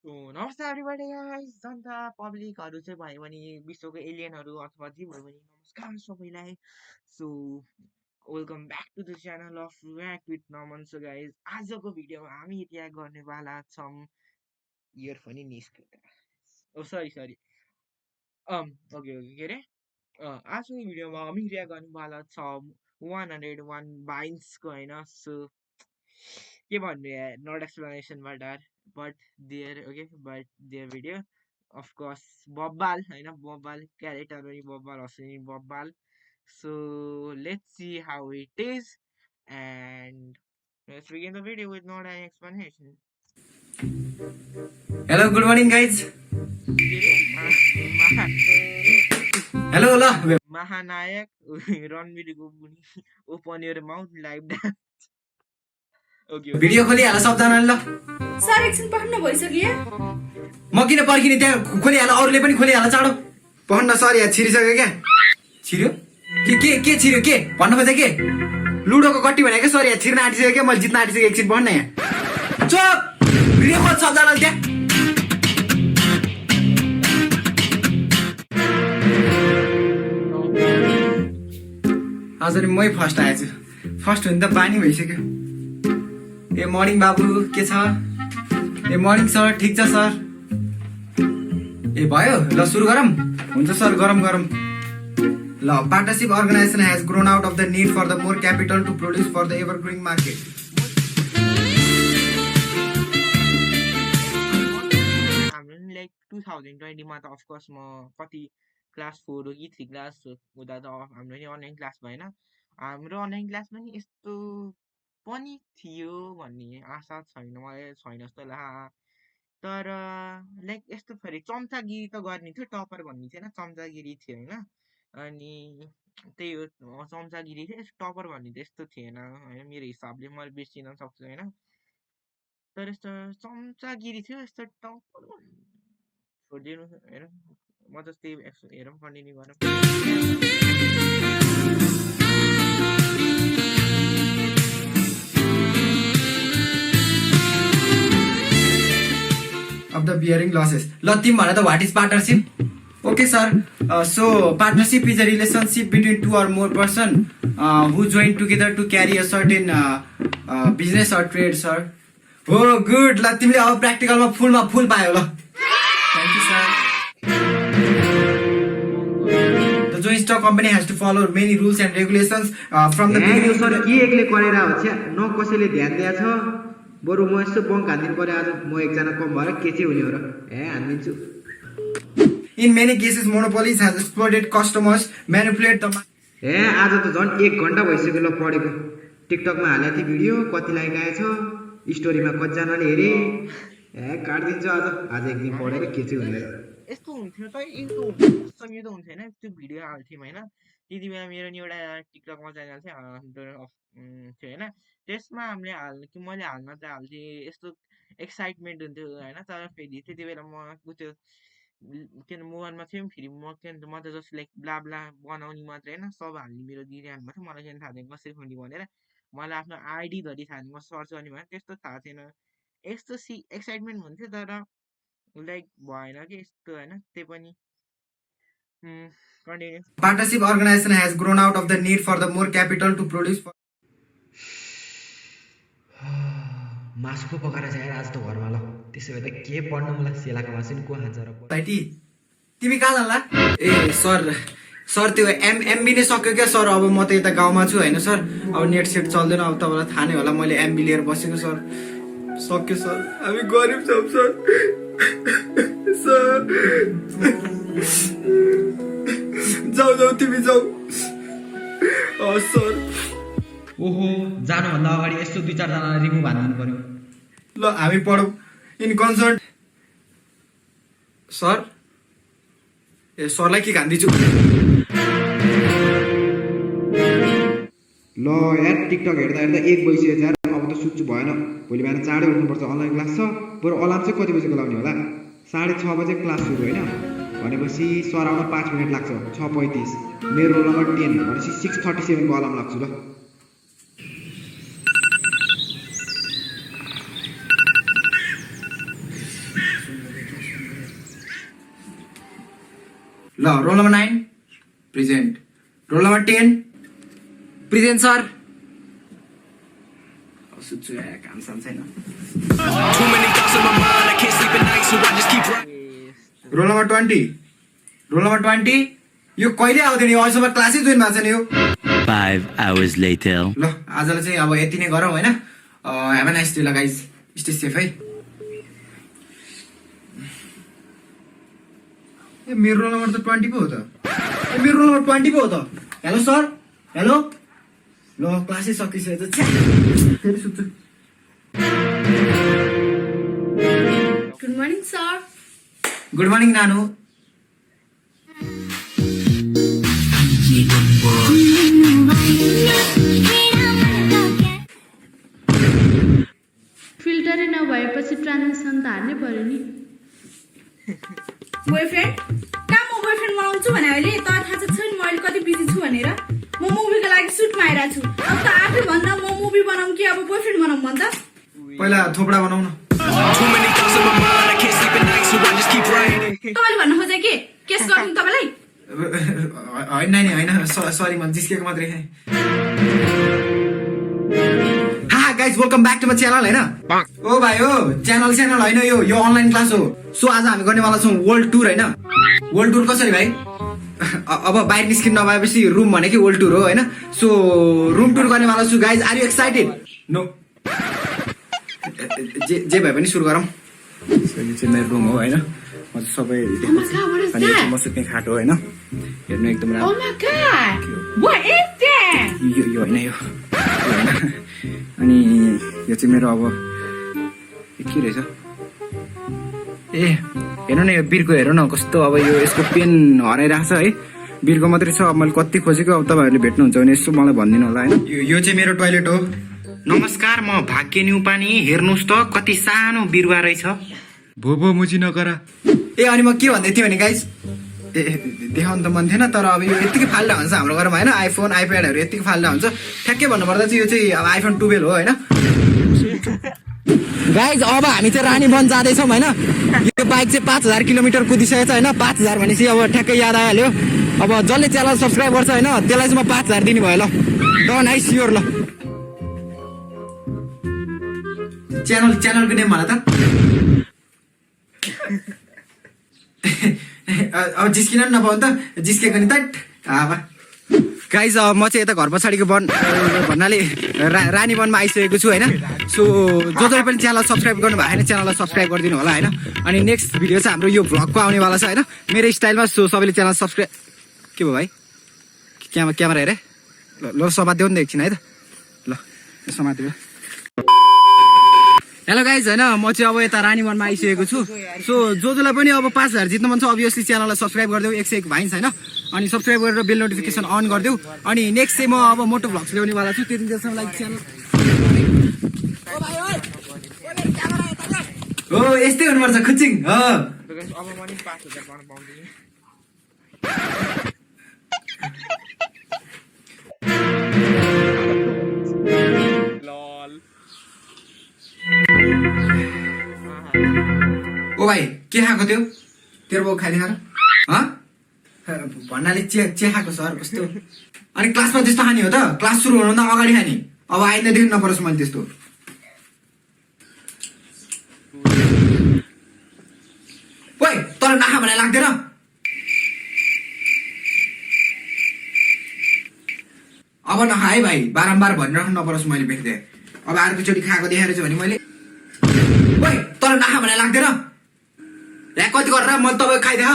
नमस्ते everybody guys जनता पब्लिकहरू चाहिँ भयो भने विश्वको एलियनहरू अथवा जे भयो भने नमस्कार सबैलाई। So welcome back to the channel of react with Naman. So guys आजको भिडियोमा हामी रियाक्ट गर्नेवाला छौँ इयरफोन निस्क्यो ओ सरी ओके के अरे आजको भिडियोमा हामी रियाक्ट गर्नेवाला छौँ 101 बाइन्सको होइन। सो के भन्नु यार, not explanation but their okay but their video of course bobbal होइन bobbal character पनि bobbal हँस्ने bobbal. So let's see how it is and let's begin the video with not an explanation. Hello, good morning guys. Hello la महानायक रणवीरको बुनी open your mouth live dance. Video खोलिहाल सबजनाले ल। Sir एकछिन पढ्न भइसक्यो। म किन पर्खिने, त्यहाँ खोलिहाल, अरूले पनि खोलिहाल चाँडो। पढ्न सर यहाँ छिरिसक्यो क्या? छिर्यो? के छिर्यो? के भन्न खोजे? के लुडोको कट्टी भनेको सर यहाँ छिर्न आँटिसक्यो क्या? मैले जित्न आँटिसक्यो, एकछिन पढ्न यहाँ। चुप, भिडियो खोज सबजनाले त्यहाँ। हजुर मै फर्स्ट आएछु। फर्स्ट हुनु त बानी भइसक्यो। ए मर्निङ बाबु, के छ? ए मर्निङ सर, ठिक छ सर। ए भयो, ल सुरु गरौँ। हुन्छ सर, गरम ल। Partnership organisation has grown out of the need for the more capital to produce for the ever growing market. हाम्रो नि लाइक 2020 मा त अफकोर्स म कति क्लास 4 हो कि 3 क्लास हुँदा त हाम्रो नि अनलाइन क्लास भएन। हाम्रो अनलाइन क्लास पनि यस्तो पनि थियो भन्ने आशा छैन, मलाई छैन जस्तो लाग्छ। तर लाइक यस्तो फेरि चम्चागिरी त गर्ने थियो, टपर भन्ने थिएन, चम्चागिरी थियो होइन। अनि त्यही हो, चम्चागिरी थियो, टपर भन्ने त यस्तो थिएन होइन मेरो हिसाबले, मैले बिर्सिन सक्छु होइन। तर यस्तो चम्चागिरी थियो, यस्तो टपर छोडिदिनु होइन। म त त्यही हेरौँ, कन्टिन्यू गरौँ। Of the bearing losses. ल तिमी भन त, what is partnership? Okay sir, so partnership is a relationship between two or more person who join together to carry a certain business or trade sir. Oh good, ल तिमीले अब प्र्याक्टिकलमा फुल पायो ल। Thank you sir. The joint stock company has to follow many rules and regulations from the beginning. Sir के एकले गरेर हो छ न, कसैले ध्यान दिया छ? बरु म यस्तो बङ्क हान्दिनु पर्यो आज। म एकजना कम भएर के चाहिँ हुने हो र? हान्दिन्छु। In many cases monopolies has exploited customers, manipulate the आज त झन् 1 घण्टा भइसक्यो ल पढेको। टिकटकमा हालेको थिएँ भिडियो, कति लाइक आएछ, स्टोरीमा कतिजनाले हेरे। काट्दिन्छु आज एक दिन पढेर के चाहिँ हुने हो। यस्तो हुन्थ्यो त, यस्तो त हुन्थेन त्यो भिडियो हाल्थ्यौँ होइन। त्यति बेला मेरो नि एउटा टिकटकमा च्यानल थियो होइन। त्यसमा हामीले मैले हाल्न त हाल्थेँ, यस्तो एक्साइटमेन्ट हुन्थ्यो होइन। तर फेरि त्यति बेला म त्यो किन मोबाइलमा थियौँ, फेरि म त जस्ट लाइक ब्ला बनाउने मात्रै होइन, सब हाल्ने मेरो दिइरहनु भएको थियो। मलाई किन थाहा थिएन कसरी खोल्ने भनेर, मलाई आफ्नो आइडी धरि थाहा थिएन, म सर्च गर्ने भनेर त्यस्तो थाहा थिएन। यस्तो एक्साइटमेन्ट हुन्थ्यो तर लाइक भएन कि यस्तो होइन। त्यही पनि continue. Partnership organization has grown out of the need for the more capital to produce. मासु पो पकाएर चाहिँ आज त घरमा ल। त्यसो भए त के पढ्नु मलाई, सेलाको मासु नि को खान्छ र? पाइटी तिमी कहाँ जाला? ए सर त्यो एमबी नै सक्यो क्या सर। अब म त यता गाउँमा छु होइन सर। अब नेट सेट चल्दैन, अब तपाईँलाई थाहा नै होला, मैले एमबी लिएर बसेको सर। सक्यो सर, हामी गरिब छौँ सर। जाऊ तिमी जाऊ सर। ओहो, जानुभन्दा अगाडि यस्तो 2-4 जनालाई रिमुभ हान्नु पर्यो। ल हामी पढौँ। In concert sir. ए सरलाई के खान्दिछु? ल यार, टिकटक हेर्दा 1 बजिसक्यो यार। अब त सुत्छु भएन, भोलि बिहान चाँडै उठ्नुपर्छ, अनलाइन क्लास छ। बरु अलार्म चाहिँ कति बजीको लाउने होला? 6:30 बजे क्लास सुरु होइन। भनेपछि सर आउन 5 मिनट लाग्छ, 6:35। मेरो रोल नम्बर 10 भनेपछि 6:37 को अलार्म लाग्छु ल। ल roll number 9 present, roll number 10 present sir. सुत्छु यार, काम साम छैन। रोल नम्बर 20 यो कहिले आउँथ्यो नि, अहिलेसम्म क्लासै जोइन भएको छैन यो। 5 hours later. ल आजलाई चाहिँ अब यति नै गरौँ होइन। हेभ अ नाइस डे ल गाइज, स्टे सेफ है। ए मेरो रोल नम्बर त 20 पो हो त। मेरो रोल नम्बर 20 पो हो त। Hello sir, hello. ल क्लासै सकिसक्यो त, फेरि सुत्छु। Good morning sir. Good morning नानु। फिल्टरै नभएपछि ट्रान्जेक्सन त हाल्नै पर्यो नि। बोयफ्रेन्ड कहाँ म बोयफ्रेन्ड बनाउँछु भने अहिले त थाहा छ छैन म अहिले कति बिजी छु भनेर। म मुभीको लागि सुटमा आइरहेको छु। अब त आफै भन्दा म मुभी बनाऊँ कि अब बोयफ्रेन्ड बनाऊँ भन्छ। पहिला थोपडा बनाऊ न। तपाईँले भन्नु खोजे के केस गर्नु तपाईँलाई? होइन नानी होइन, सरी म जिस्केको मात्रै। हा guys welcome back to my channel होइन। ओ भाइ हो, च्यानल होइन यो अनलाइन क्लास हो। सो आज हामी गर्नेवाला छौँ वर्ल्ड टुर होइन। वर्ल्ड टुर कसरी भाइ? अब बाहिर निस्किनु नभएपछि रुम भनेकै वर्ल्ड टुर हो होइन। सो रुम टुर गर्नेवाला छु guys, are you excited? No, जे भए पनि सुरु गरौँ। यो चाहिँ मेरो रुम हो होइन। म चाहिँ सबै अनि म सुत्ने खाट हो होइन। हेर्नु एकदम राम्रो। Oh my god! What is that? यो होइन यो होइन। अनि यो चाहिँ मेरो अब के रहेछ? ए हेर्नु न यो बिरको, हेर्नु न कस्तो अब यो यसको पेन हराइरहेको छ है। बिरको मात्रै छ, अब मैले कति खोजेको। अब तपाईँहरूले भेट्नुहुन्छ भने यसो मलाई भनिदिनु होला होइन। यो चाहिँ मेरो टोइलेट हो। नमस्कार, म भाग्य न्युपानी। हेर्नुहोस् त कति सानो बिरुवा रहेछ। भोभो मुची नगरा। ए अनि म के भन्दै थिएँ भने गाइज, ए देखाउनु त मन थिएन तर अब यो यतिकै फाल्दा हुन्छ हाम्रो घरमा होइन। आइफोन आइप्याडहरू यतिकै फाल्दा हुन्छ। ठ्याक्कै भन्नुपर्दा चाहिँ यो चाहिँ अब आइफोन 12 हो होइन। गाइज अब हामी चाहिँ रानीवन जाँदैछौँ होइन। यो बाइक चाहिँ 5000 किलोमिटर कुदिसकेको छ होइन। 5000 भनेपछि अब ठ्याक्कै याद आइहाल्यो। अब जसले च्यानल सब्सक्राइब गर्छ होइन त्यसलाई चाहिँ म 5000 दिने भयो। ल डन है, स्योर। ल च्यानलको नेम भन त। अब जिस्किन नि नपाउ त, जिस्केको नि त। गाइज म चाहिँ यता घर पछाडिको भन्नाले रानी वनमा आइसकेको छु होइन। सो जसले पनि च्यानल सब्सक्राइब गर्नु भएको छैन च्यानललाई सब्सक्राइब गरिदिनु होला होइन। अनि नेक्स्ट भिडियो चाहिँ हाम्रो यो भ्लगको आउनेवाला छ होइन, मेरो स्टाइलमा। सो सबैले च्यानल सब्सक्राइब। के भयो भाइ? क्यामेरा हेरे ल समात्देऊ नि त एकछिन है त। ल समात्देऊ। हेलो गाइज होइन, म चाहिँ अब यता रानीवनमा आइसकेको छु। सो जसलाई पनि अब 5000 जित्नु मन छ अभियसली च्यानललाई सब्सक्राइब गरिदेऊ। 101 भाइन्छ होइन। अनि सब्सक्राइब गरेर बेल नोटिफिकेसन अन गरिदेऊ। अनि नेक्स्ट चाहिँ म अब मोटो भ्लग्स ल्याउनेवाला छु। त्यति बेलासम्म लाइक च्यानल हो यस्तै हुनुपर्छ खुच्चिङ हो। अब म नि 5000 पाउन पाउँदिन। ओ भाइ के खाएको थियो? तेरो बाउ खाइदिएर भन्नाले चिया खाएको सर कस्तो। अनि क्लासमा त्यस्तो खाने हो त? क्लास सुरु हुनुभन्दा अगाडि खाने। अब आइन्दादेखि नपरोस् मैले त्यस्तो। ओइ तर नाखा भने लाग्दैन। अब नखा है भाइ, बारम्बार भनिराख्नु नपरोस् मैले भेट्दै। अब अर्कोचोटि खाएको देखाएर चाहिँ भने मैले ओइ तर नाखा भने लाग्दैन। कति गरेर मैले तपाईँको खाइदिएँ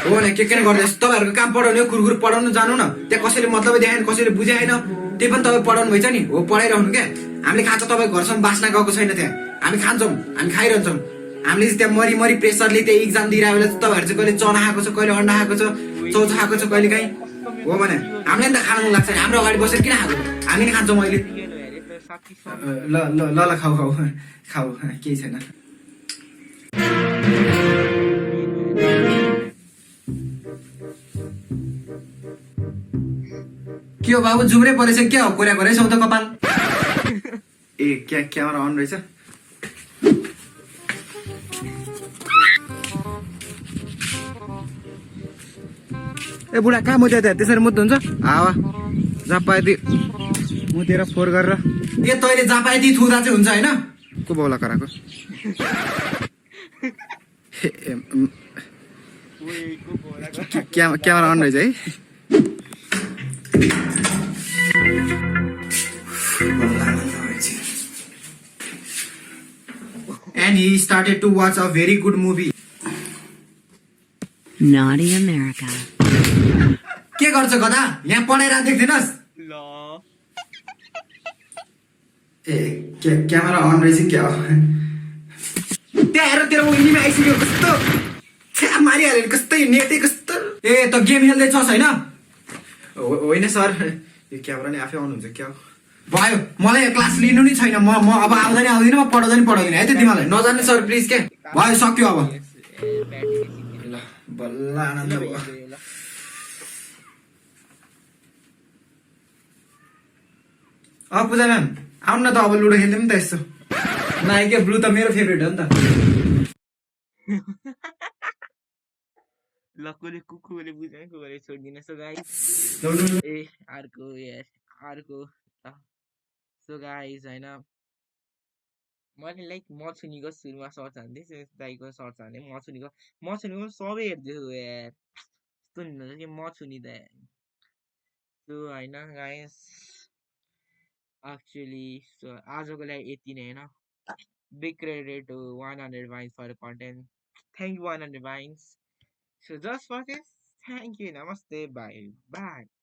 हो न। के गर्दैछ तपाईँहरूको काम? पढाउने हो, कुरकुर पढाउनु जानु न। त्यहाँ कसैले मतलबै देखाएन, कसैले बुझाएन, त्यही पनि तपाईँ पढाउनु भएछ नि हो। पढाइरहनु क्या। हामीले खान्छ तपाईँको घरसम्म बास्ना गएको छैन। त्यहाँ हामी खान्छौँ, हामी खाइरहन्छौँ। हामीले चाहिँ त्यहाँ मरी प्रेसरले त्यही इक्जाम दिइरहेको बेला तपाईँहरू चाहिँ कहिले चना खाएको छ, कहिले अन्डा खाएको छ, चौचो खाएको छ कहिले काहीँ हो भने। हामीलाई नि त खानु मन लाग्छ। हाम्रो अगाडि बसेर किन खाएको? हामी नै खान्छौँ अहिले। ल ल ल ल खाऊ खाऊ खाऊ, केही छैन। के हो बाबु जुम्रे परेछ क्या हो? कोर्या छौ त कपाल। ए क्यामेरा अन रहेछ। ए बुढा कहाँ मुद्दा त्यसरी मुद्दा हुन्छ हावा जहाँ पाए त्यही मुतेर फोहोर गरेर ए तैँले जहाँ पाए त्यही थुँदा चाहिँ हुन्छ होइन को बौला कराएको क्यामेरा अन रहेछ है And he started to watch a very good movie. Naughty America. के गर्छ गधा यहाँ पढाइरहेको देख्दैनस् ल ए क्यामेरा अन रहेछ क्या हो त्यहाँ हेर तेरो उनीमा आइसक्यो कस्तो छ्या मारिहाल्यो नि कस्तै नेटै कस्तो ए त गेम खेल्दैछस् होइन होइन सर यो क्यामेरा नि आफै अन हुन्छ क्या हो भयो मलाई क्लास लिनु नि छैन म अब आउँदैन आउँदिनँ म पढाउँदैन पढाउँदिनँ है त तिमीलाई नजान्ने सर प्लिज के भयो सक्यो अब ल बल्ल आनन्द भयो पूजा म्याम आउनु न त अब लुडो खेल्दै पनि त यस्तो नाइके ब्लू त मेरो फेभरेट हो नि त ल कसले कुकुरले बुझ्दैन कुकुरले छोडिदिनु सो गाइस ए अर्को सो गाइस होइन मैले लाइक मछुनीको सुरुमा सर्च हान्थेँ दाइको सर्च हाने मछुनीको सबै हेर्दैछु यार यस्तो नि हुन्छ कि मछुनी त सो होइन गाइस एक्चुअली सो आजको लागि यति नै होइन big credit to 100 vines for the content. Thank you 100 vines. So just for this, thank you. Namaste. Bye. Bye.